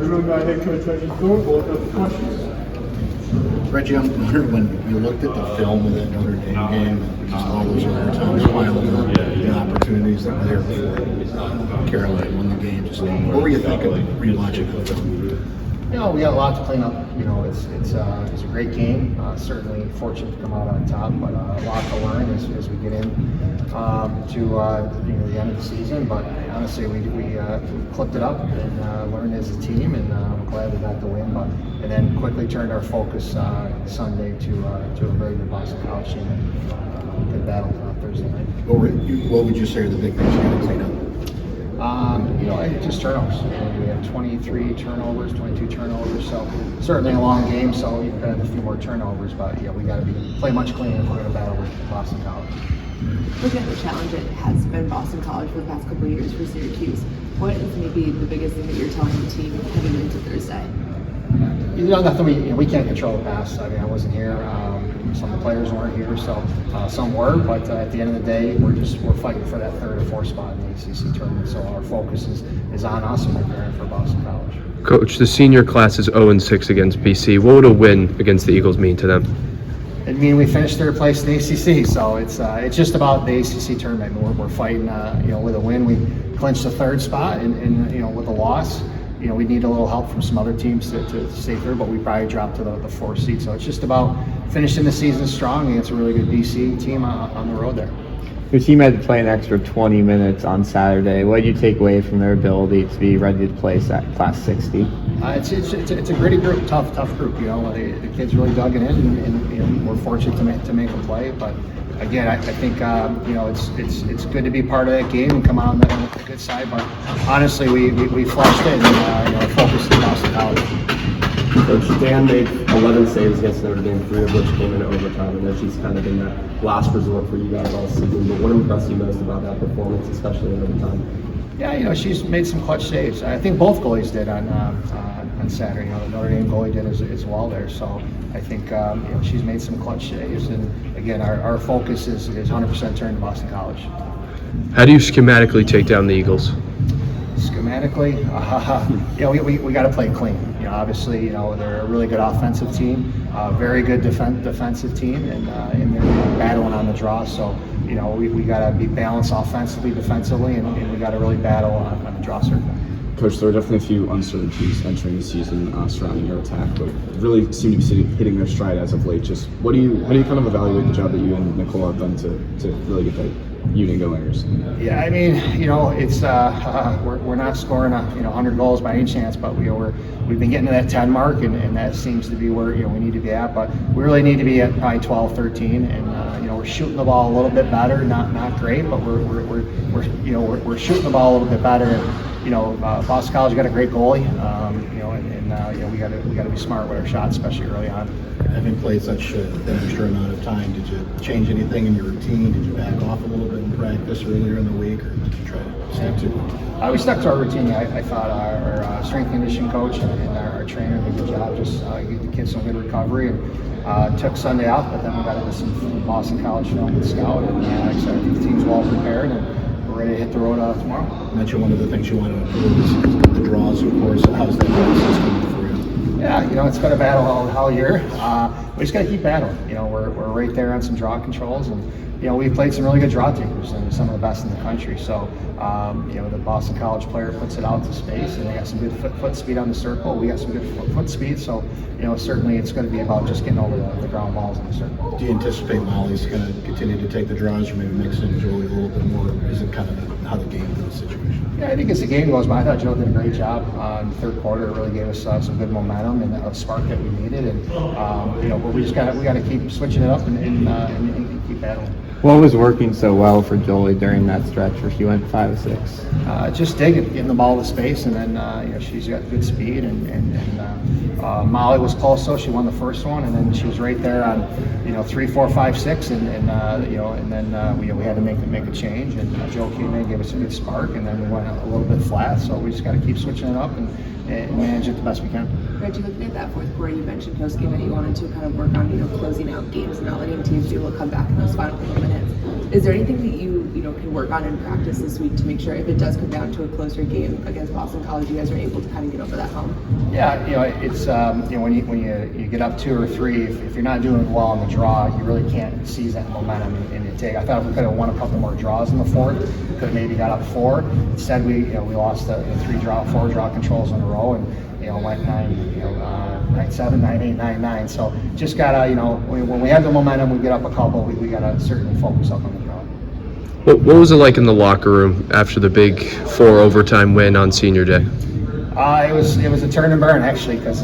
joined by head coach Regy Thorpe. We'll open up the questions. Regy, I'm wondering when you looked at the film of that Notre Dame game and just all those overtimes piling up, the opportunities that were there before Carolina won the game. Just what were you thinking rewatching the film? You know, we got a lot to clean up. You know, it's a great game. Certainly fortunate to come out on top, but a lot to learn as we get in to the end of the season. But honestly, we clipped it up and learned as a team, and I'm glad we got the win. And then quickly turned our focus Sunday to a very good Boston College team and good battle Thursday night. What would you say are the big things you got to clean up? Just turnovers. We have 23 turnovers, 22 turnovers, so certainly a long game, so you're going to have a few more turnovers, but we got to play much cleaner if we're going to battle with Boston College. Looking at the challenge it has been Boston College for the past couple of years for Syracuse, what is maybe the biggest thing that you're telling the team heading into Thursday? Nothing. We can't control the pass. I mean, I wasn't here. Some of the players weren't here, so some were. But at the end of the day, we're fighting for that third or fourth spot in the ACC tournament. So our focus is on us and preparing for Boston College. Coach, the senior class is 0-6 against BC. What would a win against the Eagles mean to them? It means we finished third place in the ACC, so it's just about the ACC tournament. We're fighting. With a win, we clinched the third spot, and with a loss, we need a little help from some other teams to stay third, but we probably dropped to the fourth seed. So it's just about finishing the season strong against a really good BC team on the road there. Your team had to play an extra 20 minutes on Saturday. What did you take away from their ability to be ready to play Class 60? It's a gritty group, tough group. The kids really dug it in, and we're fortunate to make a play. But again, I think it's good to be part of that game and come out on the good side. But honestly, we flushed it and focused on Boston College. Coach, Dan made 11 saves against Notre Dame, 3 of which came in overtime, and then she's kind of been that last resort for you guys all season. But what impressed you most about that performance, especially in overtime? Yeah, she's made some clutch saves. I think both goalies did on Saturday. The Notre Dame goalie did as well there. So I think she's made some clutch saves. And again, our focus is 100% turned to Boston College. How do you schematically take down the Eagles? Schematically, we got to play clean. Obviously, they're a really good offensive team, very good defensive team, and they're battling on the draw. So, we got to be balanced offensively, defensively, and we got to really battle on the draw circle. Coach, there are definitely a few uncertainties entering the season surrounding your attack, but really seem to be hitting their stride as of late. Just how do you kind of evaluate the job that you and Nicole have done to really get that unit going? Yeah, I mean, it's we're not scoring 100 goals by any chance, but we've been getting to that 10 mark, and that seems to be where we need to be at. But we really need to be at probably 12, 13, and we're shooting the ball a little bit better. Not great, but we're shooting the ball a little bit better. Boston College got a great goalie, we got to be smart with our shots, especially early on. Having played such an extra amount of time, did you change anything in your routine? Did you back off a little bit in practice earlier in the week, or did you try to stick to it? We stuck to our routine. I thought our strength conditioning coach and our trainer did a good job, just give the kids some good recovery, and took Sunday off, but then we got into some Boston College film with Scout, and like I said, I think the team's well prepared, and we're ready to hit the road tomorrow. You mentioned one of the things you want to improve is the draws, of course. How's that process coming for you? Yeah, it's been a battle all year. We just got to keep battling. We're right there on some draw controls, and we've played some really good draw takers and some of the best in the country. So the Boston College player puts it out to space, and they got some good foot speed on the circle. We got some good foot speed. So certainly it's going to be about just getting over the ground balls in the circle. Do you anticipate Molly's going to continue to take the draws, or maybe mix in Joey a little bit more? Is it kind of how the game goes situation? Yeah, I think as the game goes by, I thought Joe did a great job in the third quarter. It really gave us some good momentum and a spark that we needed. And but we got to keep switching it up and keep battling. What was working so well for Jolie during that stretch where she went 5 of 6? Just digging, getting the ball to space, and then she's got good speed, and Molly was close, so she won the first one, and then she was right there on 3, 4, 5, 6, and then we had to make a change, and Joe came in, gave us a good spark, and then we went a little bit flat. So we just got to keep switching it up and manage it the best we can. Reggie, looking at that fourth quarter, you mentioned post game that you wanted to kind of work on, closing out games and not letting teams be able to come back in those final couple minutes. Is there anything that you can work on in practice this week to make sure if it does come down to a closer game against Boston College, you guys are able to kind of get over that hump? Yeah, it's when you get up 2 or 3, if you're not doing well on the draw, you really can't seize that momentum and you take. I thought if we could have won a couple more draws in the fourth, we could have maybe got up 4. Instead, we lost the 4 draw controls in a row and went 9-7, 9-8, 9-9. So just gotta when we have the momentum, we get up a couple. We gotta certainly focus up on the draw. What was it like in the locker room after the big 4 overtime win on senior day? It was a turn and burn actually because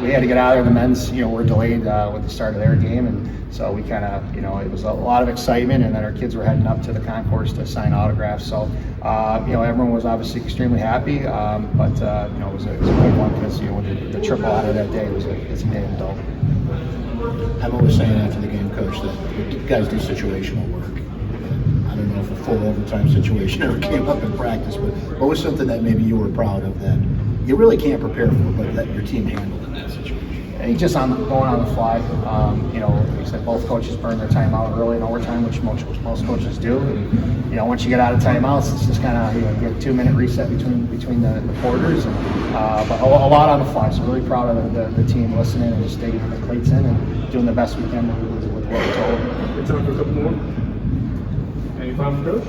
we had to get out of there. The men's were delayed with the start of their game, and so we kind of it was a lot of excitement, and then our kids were heading up to the concourse to sign autographs. So everyone was obviously extremely happy, but it was a big one because the triple out of that day it's a day of dope. Emma was saying after the game, Coach, that you guys do situational work. I don't know if a full overtime situation ever came up in practice, but what was something that maybe you were proud of that you really can't prepare for, but that your team handled in that situation? I think just going on the fly. Like I said, both coaches burned their timeout early in overtime, which most coaches do. And once you get out of timeouts, it's just kind of you get a 2-minute reset between the quarters. And, but a lot on the fly. So really proud of the team listening and just digging the plates in and doing the best we can with what we're told. Good time for a couple more. Any final, Coach?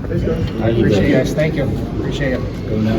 Thanks, guys. I appreciate you guys. Thank you. Appreciate it. Go now.